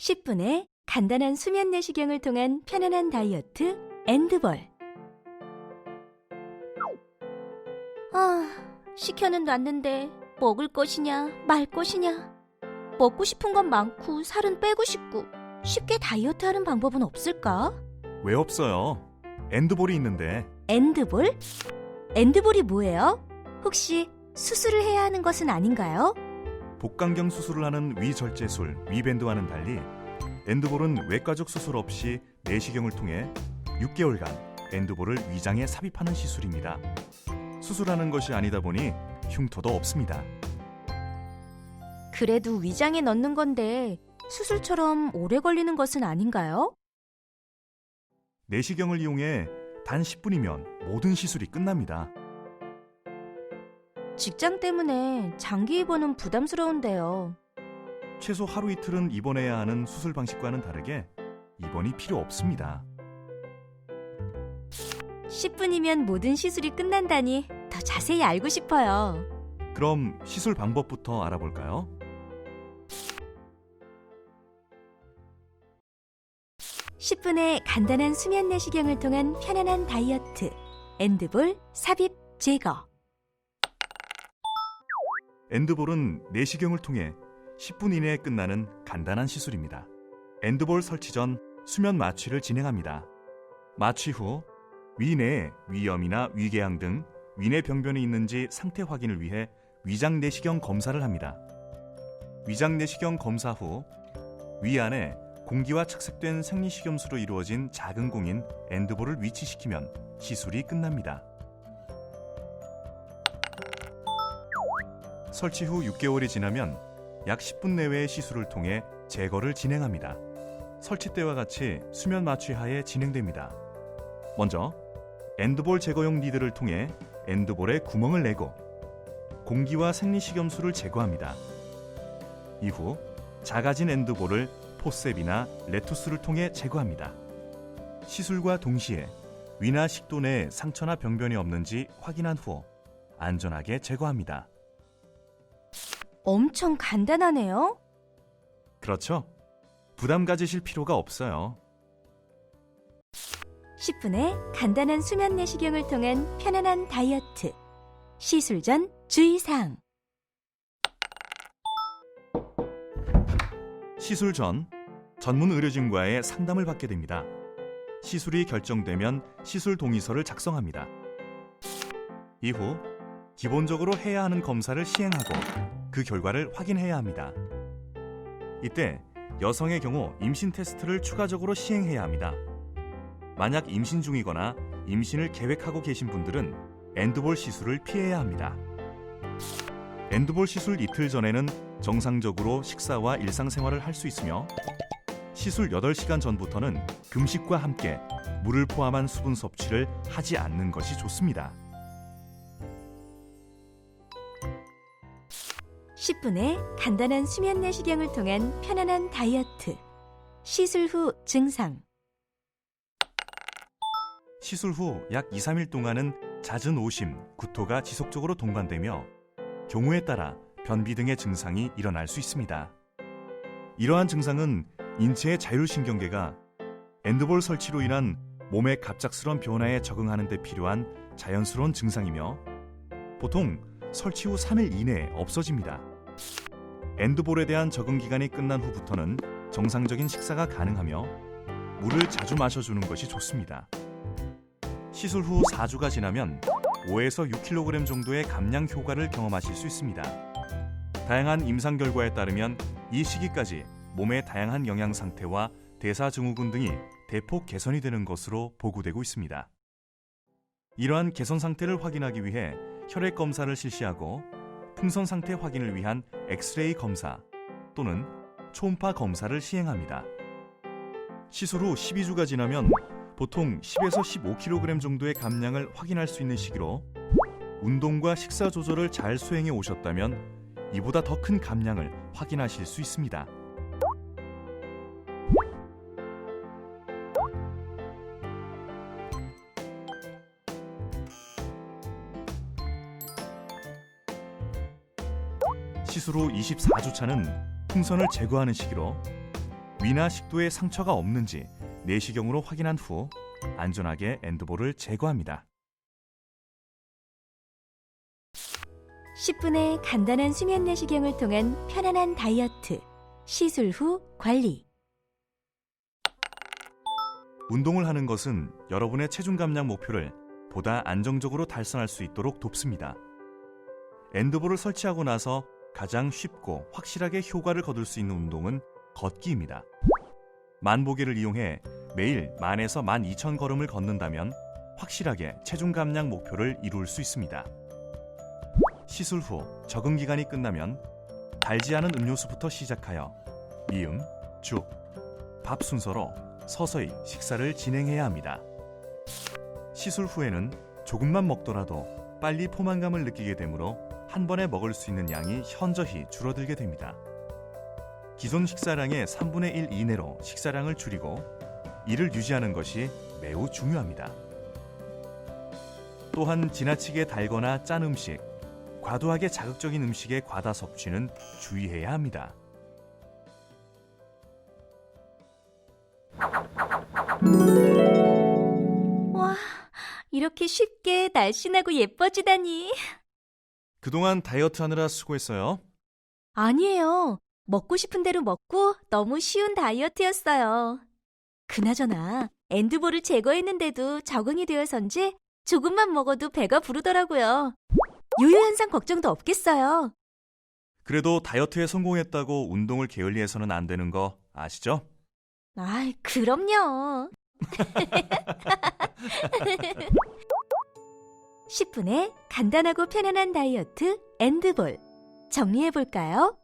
10분의 간단한 수면 내시경을 통한 편안한 다이어트 엔드볼. 시켜는 놨는데 먹을 것이냐 말 것이냐. 먹고 싶은 건 많고 살은 빼고 싶고 쉽게 다이어트하는 방법은 없을까? 왜 없어요? 엔드볼이 있는데. 엔드볼? 엔드볼이 뭐예요? 혹시 수술을 해야 하는 것은 아닌가요? 복강경 수술을 하는 위절제술, 위밴드와는 달리 엔드볼은 외과적 수술 없이 내시경을 통해 6개월간 엔드볼을 위장에 삽입하는 시술입니다. 수술하는 것이 아니다 보니 흉터도 없습니다. 그래도 위장에 넣는 건데 수술처럼 오래 걸리는 것은 아닌가요? 내시경을 이용해 단 10분이면 모든 시술이 끝납니다. 직장 때문에 장기 입원은 부담스러운데요. 최소 하루 이틀은 입원해야 하는 수술 방식과는 다르게 입원이 필요 없습니다. 10분이면 모든 시술이 끝난다니 더 자세히 알고 싶어요. 그럼 시술 방법부터 알아볼까요? (10분의) 간단한 수면 내시경을 통한 편안한 다이어트 엔드볼 삽입 제거. 엔드볼은 내시경을 통해 10분 이내에 끝나는 간단한 시술입니다. 엔드볼 설치 전 수면 마취를 진행합니다. 마취 후 위내에 위염이나 위궤양 등 위내 병변이 있는지 상태 확인을 위해 위장 내시경 검사를 합니다. 위장 내시경 검사 후 위 안에 공기와 착색된 생리식염수로 이루어진 작은 공인 엔드볼을 위치시키면 시술이 끝납니다. 설치 후 6개월이 지나면 약 10분 내외의 시술을 통해 제거를 진행합니다. 설치 때와 같이 수면 마취 하에 진행됩니다. 먼저 엔드볼 제거용 리드를 통해 엔드볼에 구멍을 내고 공기와 생리식염수를 제거합니다. 이후 작아진 엔드볼을 포셉이나 레투스를 통해 제거합니다. 시술과 동시에 위나 식도 내에 상처나 병변이 없는지 확인한 후 안전하게 제거합니다. 엄청 간단하네요. 그렇죠? 부담 가지실 필요가 없어요. 10분의 간단한 수면 내시경을 통한 편안한 다이어트 시술 전 주의사항. 시술 전 전문 의료진과의 상담을 받게 됩니다. 시술이 결정되면 시술 동의서를 작성합니다. 이후 기본적으로 해야 하는 검사를 시행하고 그 결과를 확인해야 합니다. 이때 여성의 경우 임신 테스트를 추가적으로 시행해야 합니다. 만약 임신 중이거나 임신을 계획하고 계신 분들은 엔드볼 시술을 피해야 합니다. 엔드볼 시술 이틀 전에는 정상적으로 식사와 일상생활을 할 수 있으며 시술 8시간 전부터는 금식과 함께 물을 포함한 수분 섭취를 하지 않는 것이 좋습니다. 10분의 간단한 수면 내시경을 통한 편안한 다이어트 시술 후 증상. 시술 후 약 2, 3일 동안은 잦은 오심, 구토가 지속적으로 동반되며 경우에 따라 변비 등의 증상이 일어날 수 있습니다. 이러한 증상은 인체의 자율신경계가 엔드볼 설치로 인한 몸의 갑작스러운 변화에 적응하는 데 필요한 자연스러운 증상이며 보통 설치 후 3일 이내에 없어집니다. 엔드볼에 대한 적응 기간이 끝난 후부터는 정상적인 식사가 가능하며 물을 자주 마셔주는 것이 좋습니다. 시술 후 4주가 지나면 5에서 6kg 정도의 감량 효과를 경험하실 수 있습니다. 다양한 임상 결과에 따르면 이 시기까지 몸의 다양한 영양 상태와 대사증후군 등이 대폭 개선이 되는 것으로 보고되고 있습니다. 이러한 개선 상태를 확인하기 위해 혈액 검사를 실시하고 풍선 상태 확인을 위한 엑스레이 검사 또는 초음파 검사를 시행합니다. 시술 후 12주가 지나면 보통 10에서 15kg 정도의 감량을 확인할 수 있는 시기로 운동과 식사 조절을 잘 수행해 오셨다면 이보다 더 큰 감량을 확인하실 수 있습니다. 시술 후 24주 차는 풍선을 제거하는 시기로 위나 식도에 상처가 없는지 내시경으로 확인한 후 안전하게 엔드볼을 제거합니다. 10분의 간단한 수면 내시경을 통한 편안한 다이어트, 시술 후 관리. 운동을 하는 것은 여러분의 체중 감량 목표를 보다 안정적으로 달성할 수 있도록 돕습니다. 엔드볼을 설치하고 나서 가장 쉽고 확실하게 효과를 거둘 수 있는 운동은 걷기입니다. 만보계를 이용해 매일 1000에서 12,000 걸음을 걷는다면 확실하게 체중 감량 목표를 이룰 수 있습니다. 시술 후 적응 기간이 끝나면 달지 않은 음료수부터 시작하여 미음, 죽, 밥 순서로 서서히 식사를 진행해야 합니다. 시술 후에는 조금만 먹더라도 빨리 포만감을 느끼게 되므로 한 번에 먹을 수 있는 양이 현저히 줄어들게 됩니다. 기존 식사량의 3분의 1 이내로 식사량을 줄이고 이를 유지하는 것이 매우 중요합니다. 또한 지나치게 달거나 짠 음식, 과도하게 자극적인 음식의 과다 섭취는 주의해야 합니다. 와, 이렇게 쉽게 날씬하고 예뻐지다니. 그동안 다이어트 하느라 수고했어요. 아니에요. 먹고 싶은 대로 먹고 너무 쉬운 다이어트였어요. 그나저나 엔드볼을 제거했는데도 적응이 되어서인지 조금만 먹어도 배가 부르더라고요. 요요 현상 걱정도 없겠어요. 그래도 다이어트에 성공했다고 운동을 게을리해서는 안 되는 거 아시죠? 아이, 그럼요. 10분의 간단하고 편안한 다이어트 엔드볼. 정리해볼까요?